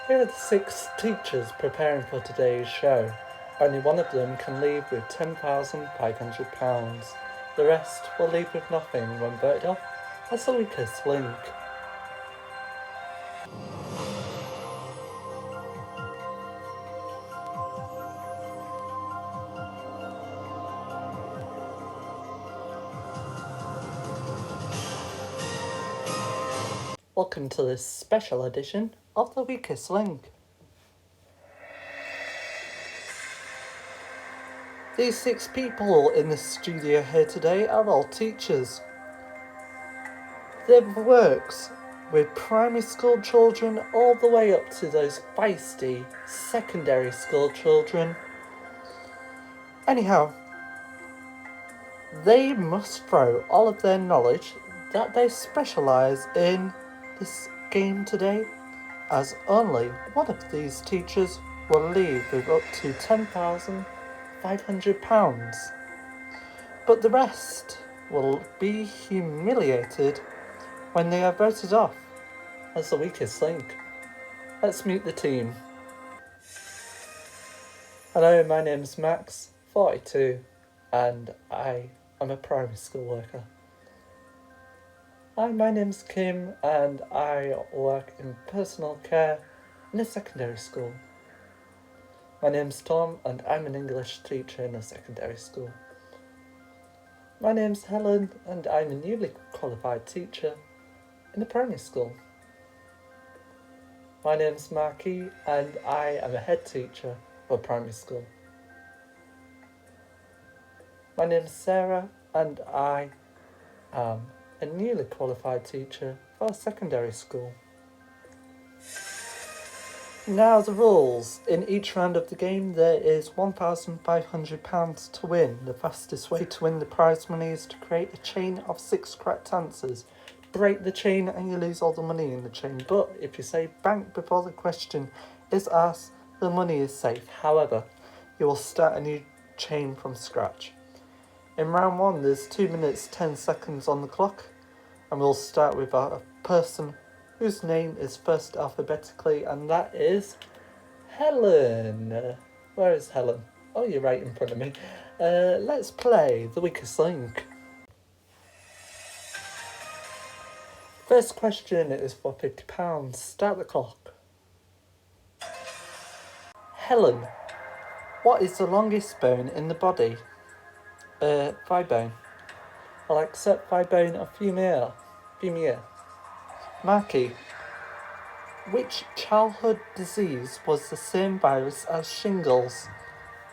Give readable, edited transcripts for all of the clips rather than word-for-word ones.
Here are the 6 teachers preparing for today's show. Only one of them can leave with £10,500. The rest will leave with nothing when voted off as the weakest link. Welcome to this special edition of The Weakest Link. These 6 people in the studio here today are all teachers. They've worked with primary school children all the way up to those feisty secondary school children. Anyhow, they must throw all of their knowledge that they specialise in this game today, as only one of these teachers will leave with up to £10,500. But the rest will be humiliated when they are voted off as the weakest link. Let's meet the team. Hello, my name's Max, 42, and I am a primary school worker. Hi, my name's Kim, and I work in personal care in a secondary school. My name's Tom, and I'm an English teacher in a secondary school. My name's Helen, and I'm a newly qualified teacher in a primary school. My name's Marky, and I am a head teacher for a primary school. My name's Sarah, and I am a newly qualified teacher for a secondary school. Now the rules. In each round of the game there is £1,500 to win. The fastest way to win the prize money is to create a chain of 6 correct answers. Break the chain and you lose all the money in the chain, but if you say bank before the question is asked, the money is safe. However, you will start a new chain from scratch. In round 1 there's 2 minutes 10 seconds on the clock, and we'll start with a person whose name is first alphabetically, and that is Helen. Where is Helen? Oh, you're right in front of me. Let's play The Weakest Link. First question is for £50. Start the clock. Helen, what is the longest bone in the body? Thigh bone. I'll accept thigh bone or female. Marky, which childhood disease was the same virus as shingles?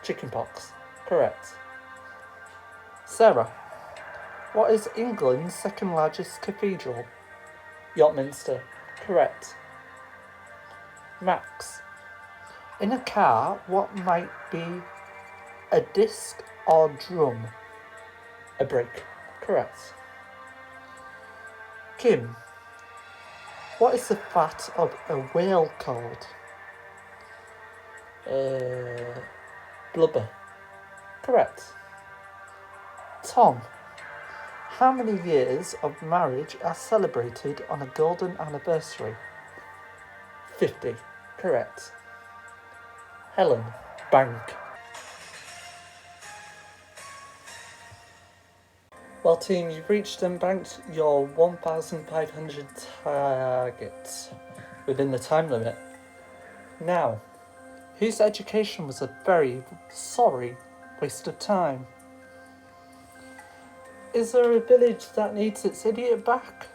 Chickenpox. Correct. Sarah, what is England's second largest cathedral? York Minster. Correct. Max, in a car, what might be a disc or drum? A brake. Correct. Kim, what is the fat of a whale called? Blubber. Correct. Tom, how many years of marriage are celebrated on a golden anniversary? 50. Correct. Helen, bank. Well, team, you've reached and banked your 1,500 targets within the time limit. Now, whose education was a very sorry waste of time? Is there a village that needs its idiot back?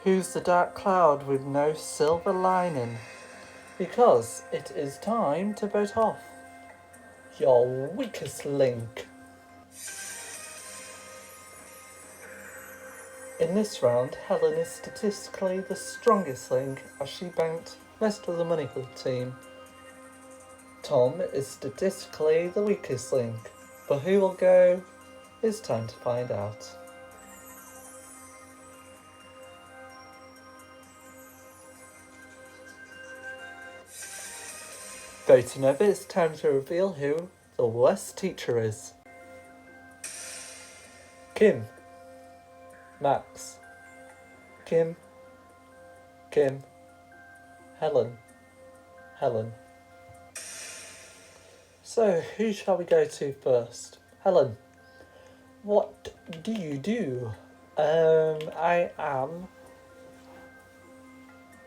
Who's the dark cloud with no silver lining? Because it is time to vote off your weakest link. In this round, Helen is statistically the strongest link as she banked most of the money for the team. Tom is statistically the weakest link, but who will go? It's time to find out. Voting over, it's time to reveal who the worst teacher is. Kim. Max. Kim. Helen. Helen. So, who shall we go to first? Helen, what do you do? I am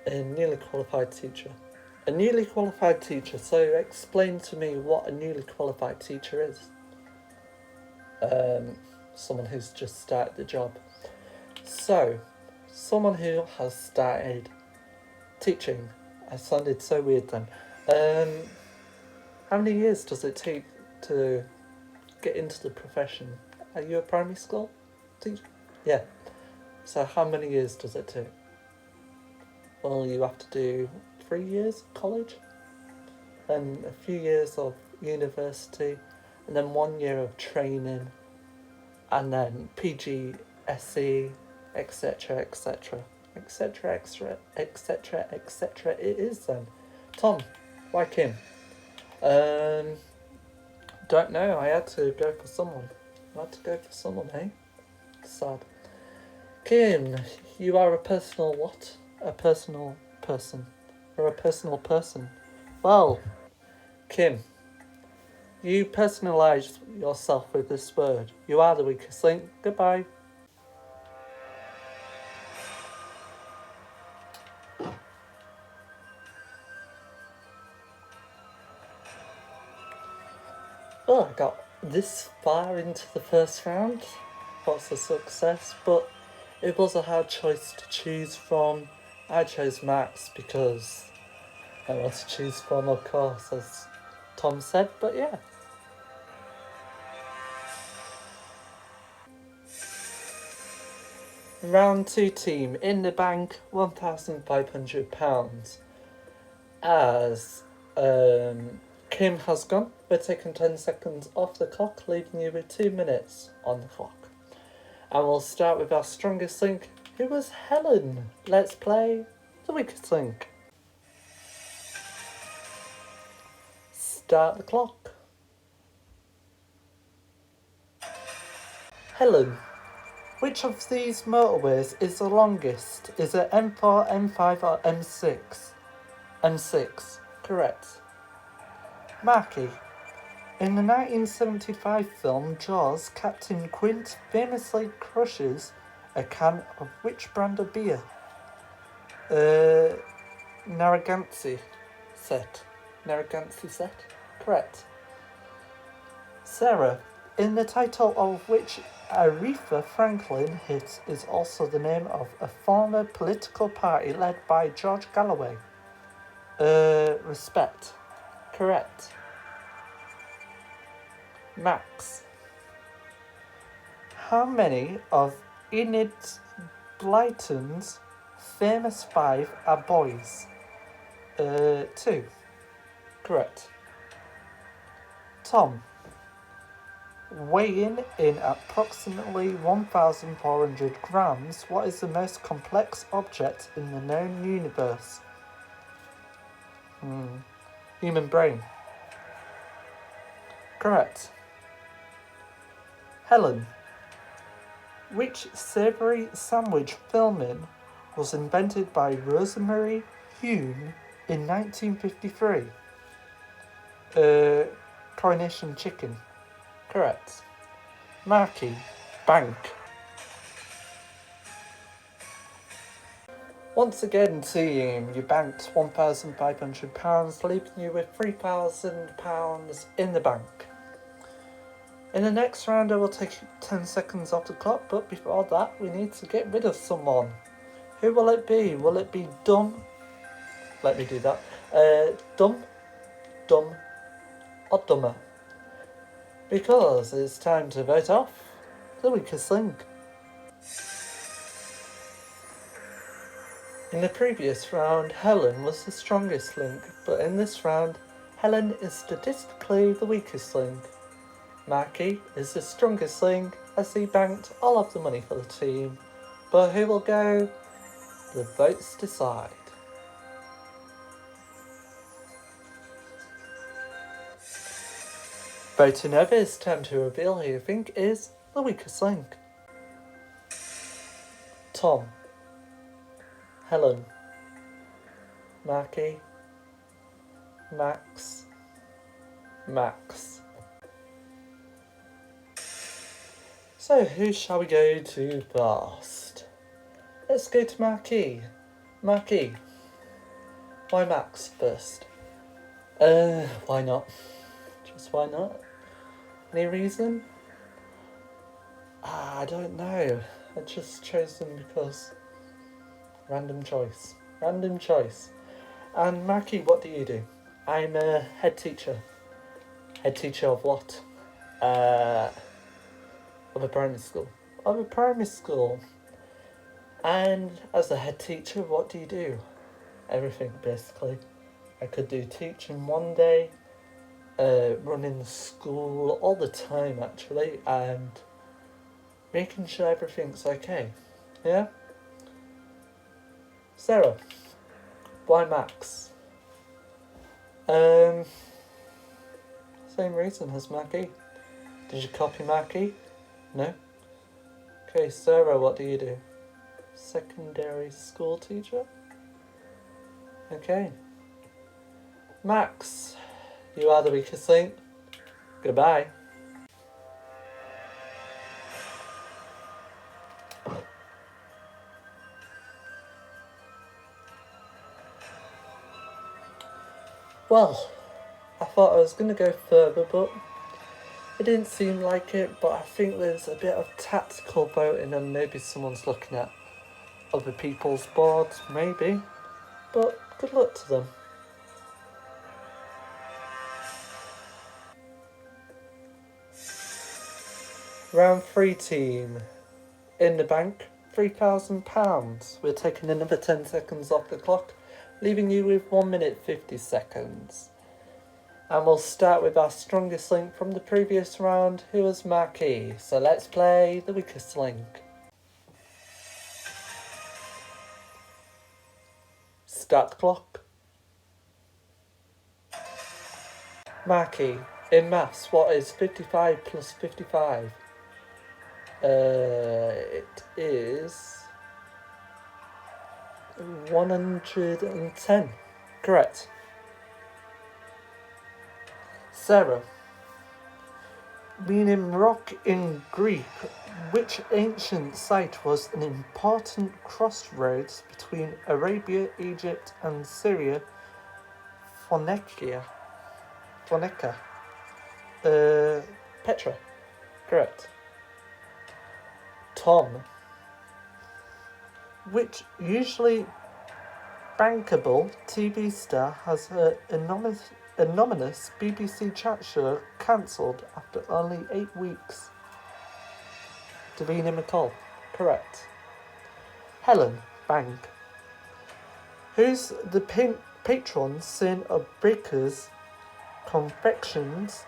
a newly qualified teacher. A newly qualified teacher, so explain to me what a newly qualified teacher is. Someone who's just started the job. So, someone who has started teaching. I sounded so weird then. How many years does it take to get into the profession? Are you a primary school teacher? Yeah. So how many years does it take? Well, you have to do 3 years of college, then a few years of university, and then 1 year of training, and then PGSE, etc., etc., etc., etc., etc., etc. It is then. Tom, why Kim? Don't know. I had to go for someone. Eh? Sad. Kim, you are a personal what? A personal person. You're a personal person. Well, Kim, you personalise yourself with this word. You are the weakest link. Goodbye. Well, I got this far into the first round. What's a success? But it was a hard choice to choose from. I chose Max because I want to choose from, of course, as Tom said, but yeah. Round 2 team, in the bank, £1,500. As Kim has gone, we're taking 10 seconds off the clock, leaving you with 2 minutes on the clock. And we'll start with our strongest link, who was Helen. Let's play the weakest link. Start the clock. Helen, which of these motorways is the longest? Is it M4, M5 or M6? M6, correct. Marky, in the 1975 film Jaws, Captain Quint famously crushes a can of which brand of beer? Narragansett set. Narragansett set? Correct. Sarah, in the title of which Aretha Franklin hit is also the name of a former political party led by George Galloway? Respect. Correct. Max. How many of Enid Blyton's famous 5 are boys? 2. Correct. Tom. Weighing in approximately 1,400 grams, what is the most complex object in the known universe? Human brain. Correct. Helen. Which savoury sandwich filming was invented by Rosemary Hume in 1953? Coronation chicken. Correct. Marky. Bank. Once again, team, you banked £1,500, leaving you with £3,000 in the bank. In the next round, I will take 10 seconds off the clock, but before that, we need to get rid of someone. Who will it be? Will it be Dumb? Let me do that. Dumb, or Dumber? Because it's time to vote off the weakest link. In the previous round, Helen was the strongest link, but in this round, Helen is statistically the weakest link. Marky is the strongest link as he banked all of the money for the team, but who will go? The votes decide. Voting over, it's time to reveal who you think is the weakest link. Tom. Helen. Marky. Max. Max. So who shall we go to first? Let's go to Marquis. Marquis. Why Max first? Why not? Just why not? Any reason? I don't know. I just chose them because random choice. Random choice. And Marquis, what do you do? I'm a head teacher. Head teacher of what? Of a primary school. Of a primary school. And as a head teacher, what do you do? Everything, basically. I could do teaching one day, running the school all the time, actually, and making sure everything's okay. Yeah? Sarah, why Max? Same reason as Mackie. Did you copy Mackie? No? Okay, Sarah, what do you do? Secondary school teacher? Okay. Max, you are the weakest link. Goodbye. Well, I thought I was going to go further, but it didn't seem like it. But I think there's a bit of tactical voting and maybe someone's looking at other people's boards, maybe. But good luck to them. Round 3 team. In the bank, £3,000. We're taking another 10 seconds off the clock, leaving you with 1 minute 50 seconds. And we'll start with our strongest link from the previous round, who was Marquis. So let's play the weakest link. Start the clock. Marquis, in maths, what is 55 plus 55? It is 110. Correct. Sarah, meaning rock in Greek, which ancient site was an important crossroads between Arabia, Egypt, and Syria? Phoenicia. Petra. Correct. Tom, which usually bankable TV star has her anonymous BBC chat show cancelled after only 8 weeks? Davina McCall. Correct. Helen, bank. Who's the patron saint of bakers, confectioners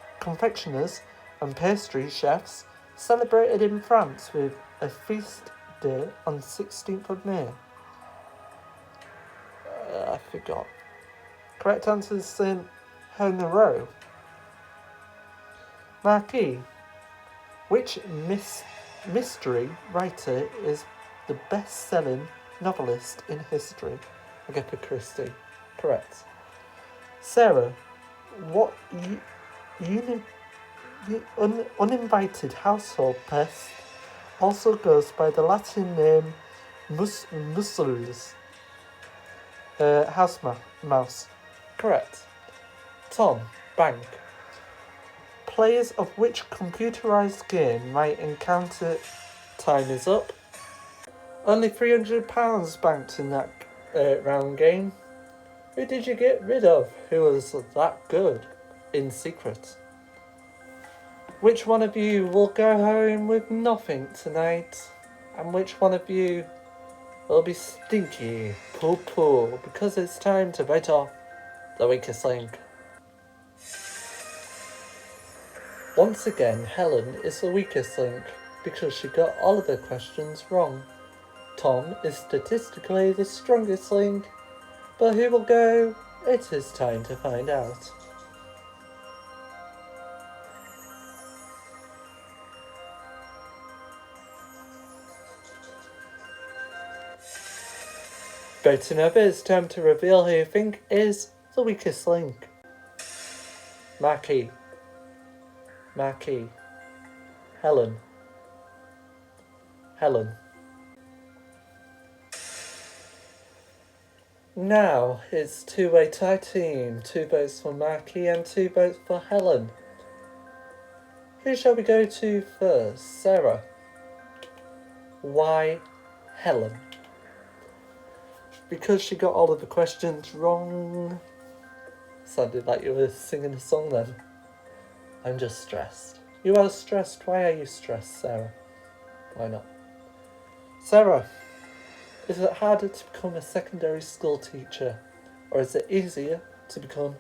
and pastry chefs, celebrated in France with a feast day on 16th of May? I forgot. Correct answer is Saint Honore. Marquis, which mystery writer is the best-selling novelist in history? Agatha Christie. Correct. Sarah, what uninvited household pest also goes by the Latin name mussels? House mouse. Correct. Tom, bank. Players of which computerized game might encounter... Time is up. Only £300 banked in that round game. Who did you get rid of? Who was that good in secret? Which one of you will go home with nothing tonight? And which one of you will be stinky poo-poo because it's time to vote off the weakest link? Once again, Helen is the weakest link because she got all of the questions wrong. Tom is statistically the strongest link, but who will go? It is time to find out. Voting over, it's time to reveal who you think is the weakest link. Marquis. Helen. Now it's two-way tie team. 2 votes for Marquis and 2 votes for Helen. Who shall we go to first? Sarah. Why Helen? Because she got all of the questions wrong. Sounded like you were singing a song then. I'm just stressed. You are stressed. Why are you stressed, Sarah? Why not? Sarah, is it harder to become a secondary school teacher, or is it easier to become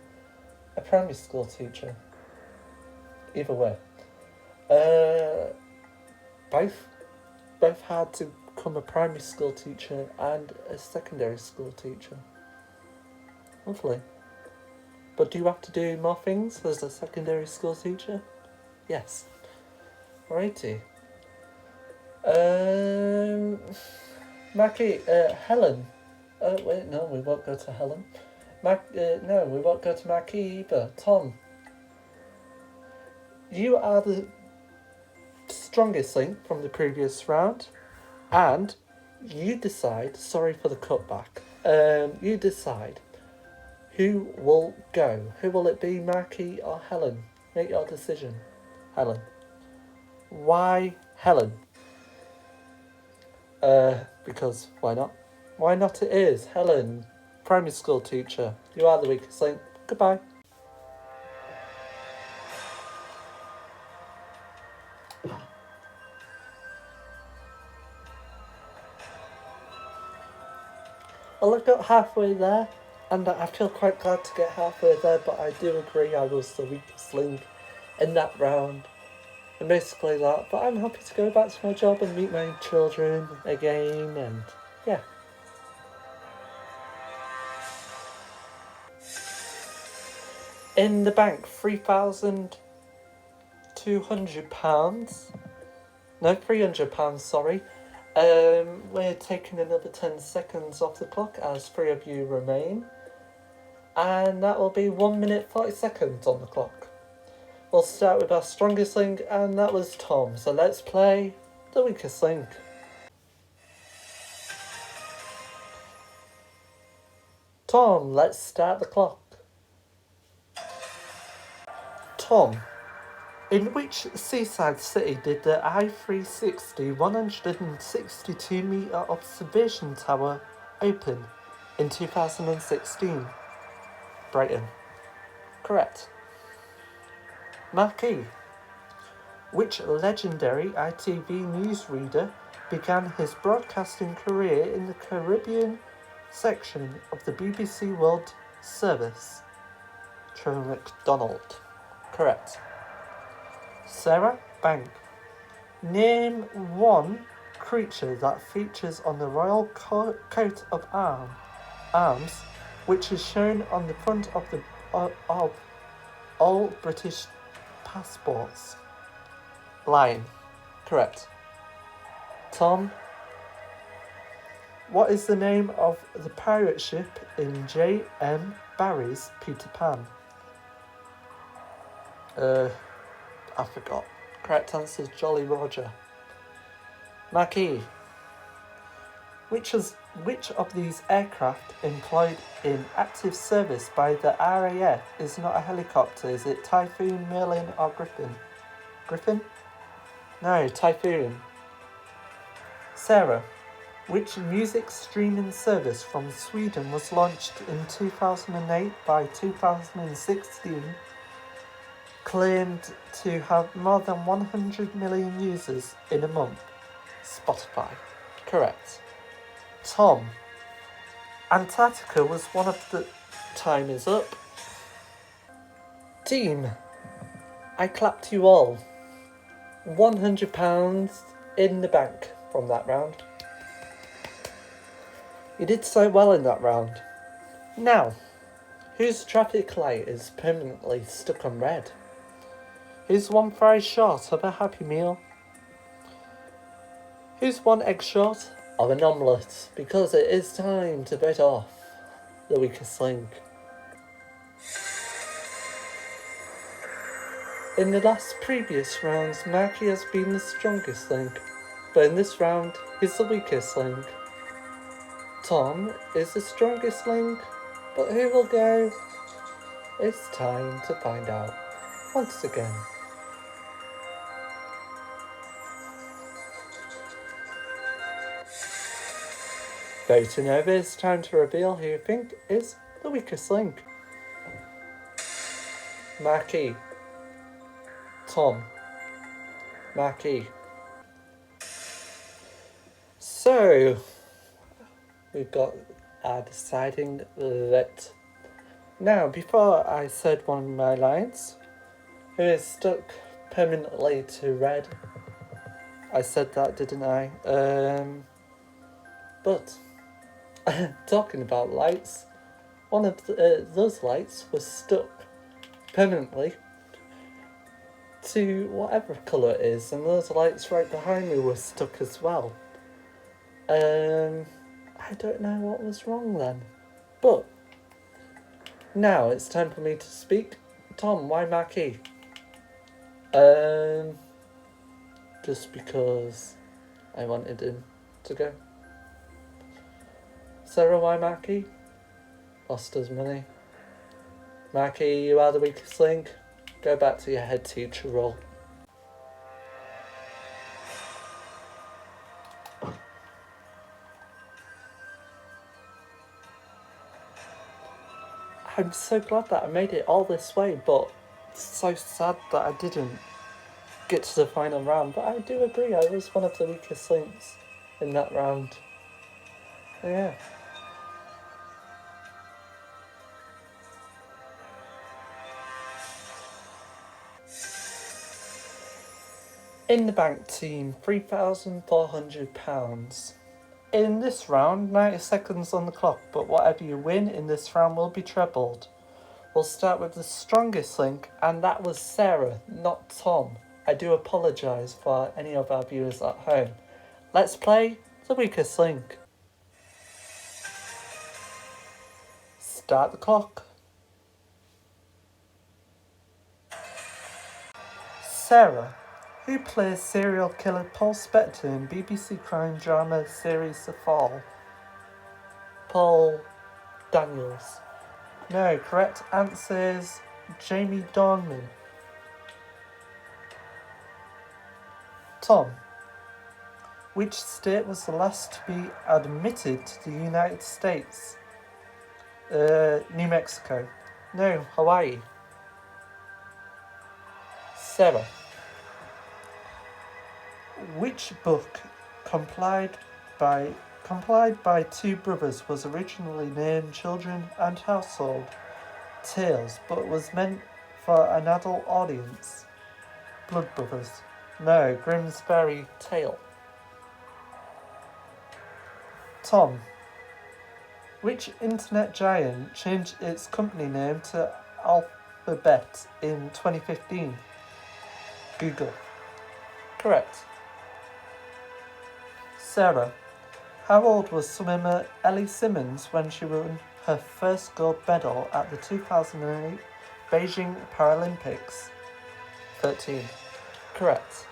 a primary school teacher? Either way. Both hard to become a primary school teacher and a secondary school teacher. Lovely. But do you have to do more things as a secondary school teacher? Yes. Alrighty. Mackie, Helen. Wait, no, we won't go to Helen. No, we won't go to Mackie either. Tom. You are the strongest link from the previous round, and you decide, sorry for the cutback, you decide who will go. Who will it be, Mackie or Helen? Make your decision. Helen. Why Helen? Because why not? Why not it is. Helen, primary school teacher. You are the weakest link. Goodbye. Well, I got halfway there, and I feel quite glad to get halfway there, but I do agree I was the weakest link in that round. And basically that, but I'm happy to go back to my job and meet my children again, and yeah. In the bank, £3,200. No, £300, sorry. We're taking another 10 seconds off the clock as 3 of you remain. And that will be 1 minute 40 seconds on the clock. We'll start with our strongest link, and that was Tom. So let's play the weakest link. Tom, let's start the clock. Tom, in which seaside city did the E16 162-metre observation tower open in 2016? Brighton. Correct. Marquis. Which legendary ITV newsreader began his broadcasting career in the Caribbean section of the BBC World Service? Trevor McDonald. Correct. Sarah Bank. Name one creature that features on the royal coat of arms, which is shown on the front of the of all British passports. Lion. Correct. Tom. What is the name of the pirate ship in J.M. Barrie's Peter Pan? I forgot. Correct answer is Jolly Roger. Mackie. Which of these aircraft employed in active service by the RAF is not a helicopter? Is it Typhoon, Merlin or Griffin? Griffin? No, Typhoon. Sarah. Which music streaming service from Sweden was launched in 2008 by 2016 claimed to have more than 100 million users in a month? Spotify. Correct. Tom. Antarctica was one of the... Time is up. Team. I clapped you all. £100 in the bank from that round. You did so well in that round. Now, whose traffic light is permanently stuck on red? Who's one fry short of a Happy Meal? Who's one egg short of an omelette? Because it is time to vote off the weakest link. In the last previous rounds, Maki has been the strongest link, but in this round, he's the weakest link. Tom is the strongest link, but who will go? It's time to find out once again. Voting over, it's time to reveal who you think is the weakest link. Maki. Tom. Maki. So, we've got our deciding that. Now, before I said one of my lines, who is stuck permanently to red. I said that, didn't I? But, talking about lights, one of those lights was stuck permanently to whatever colour it is, and those lights right behind me were stuck as well. I don't know what was wrong then. But, now it's time for me to speak. Tom, why Maki? Just because I wanted him to go. Sarah, why Maki? Lost his money. Maki, you are the weakest link. Go back to your head teacher role. I'm so glad that I made it all this way, but it's so sad that I didn't get to the final round. But I do agree, I was one of the weakest links in that round. Yeah. In the bank team, £3,400. In this round, 90 seconds on the clock, but whatever you win in this round will be trebled. We'll start with the strongest link, and that was Sarah, not Tom. I do apologise for any of our viewers at home. Let's play the weakest link. Start the clock. Sarah, who plays serial killer Paul Spector in BBC crime drama series The Fall? Paul Daniels. No, correct answer is Jamie Dornan. Tom, which state was the last to be admitted to the United States? New Mexico. No, Hawaii. Sarah, which book compiled by two brothers was originally named Children and Household Tales, but was meant for an adult audience? Blood Brothers. No, Grimm's Fairy Tale. Tom, which internet giant changed its company name to Alphabet in 2015? Google. Correct. Sarah, how old was swimmer Ellie Simmons when she won her first gold medal at the 2008 Beijing Paralympics? 13. Correct.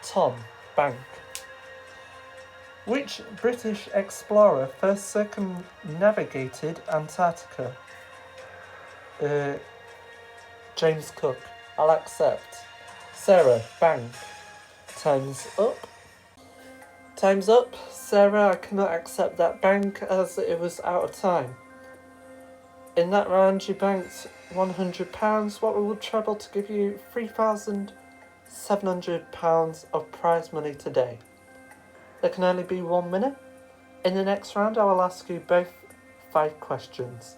Tom, bank. Which British explorer first circumnavigated Antarctica? James Cook. I'll accept. Sarah, bank. Time's up. Time's up. Sarah, I cannot accept that bank as it was out of time. In that round, you banked £100, what will treble to give you £3,700 of prize money today. There can only be one winner. In the next round, I will ask you both 5 questions.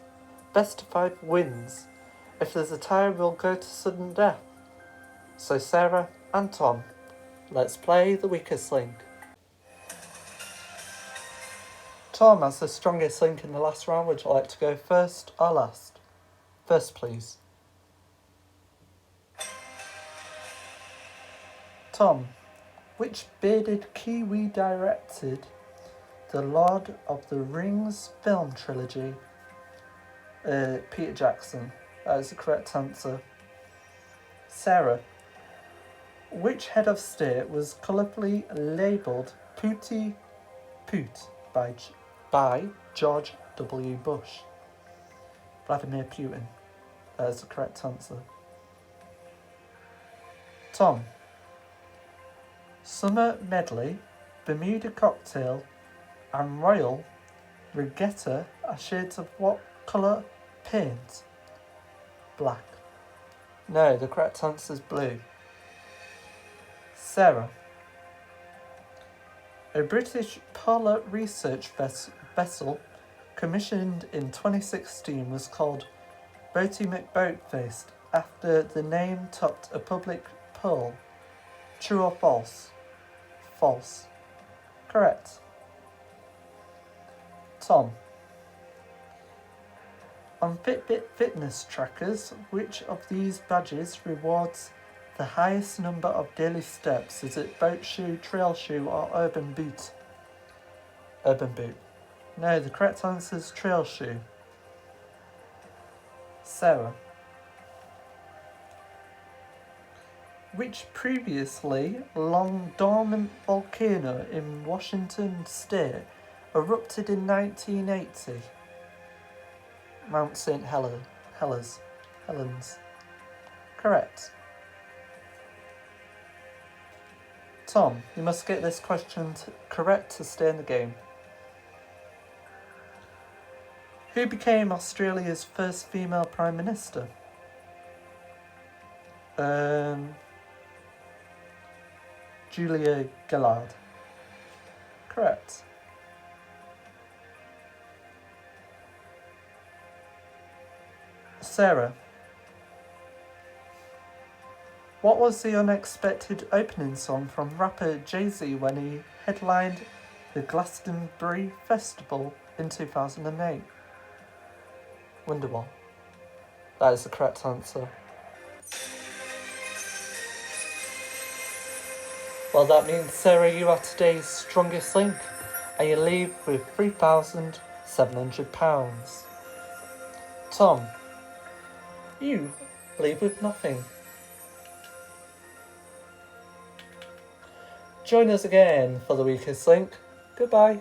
Best of 5 wins. If there's a tie, we'll go to sudden death. So Sarah and Tom, let's play the weakest link. Tom, as the strongest link in the last round, would you like to go first or last? First, please. Tom, which bearded Kiwi directed the Lord of the Rings film trilogy? Peter Jackson. That is the correct answer. Sarah, Which head of state was colourfully labelled Pooty Poot by George W. Bush? Vladimir Putin. That is the correct answer. Tom. Summer Medley, Bermuda Cocktail, and Royal Regatta are shades of what colour paint? Black. No, the correct answer is blue. Sarah. A British polar research vessel commissioned in 2016 was called Boaty McBoatface after the name topped a public poll. True or false? False. Correct. Tom. On Fitbit fitness trackers, which of these badges rewards the highest number of daily steps? Is it boat shoe, trail shoe, or urban boot? Urban boot. No, the correct answer is trail shoe. Sarah. Which previously long dormant volcano in Washington state erupted in 1980? Mount St. Helens. Correct. Tom, you must get this question correct to stay in the game. Who became Australia's first female Prime Minister? Julia Gillard. Correct. Sarah. What was the unexpected opening song from rapper Jay-Z when he headlined the Glastonbury Festival in 2008? Wonderwall. That is the correct answer. Well, that means, Sarah, you are today's strongest link, and you leave with £3,700. Tom, you leave with nothing. Join us again for the weakest link. Goodbye.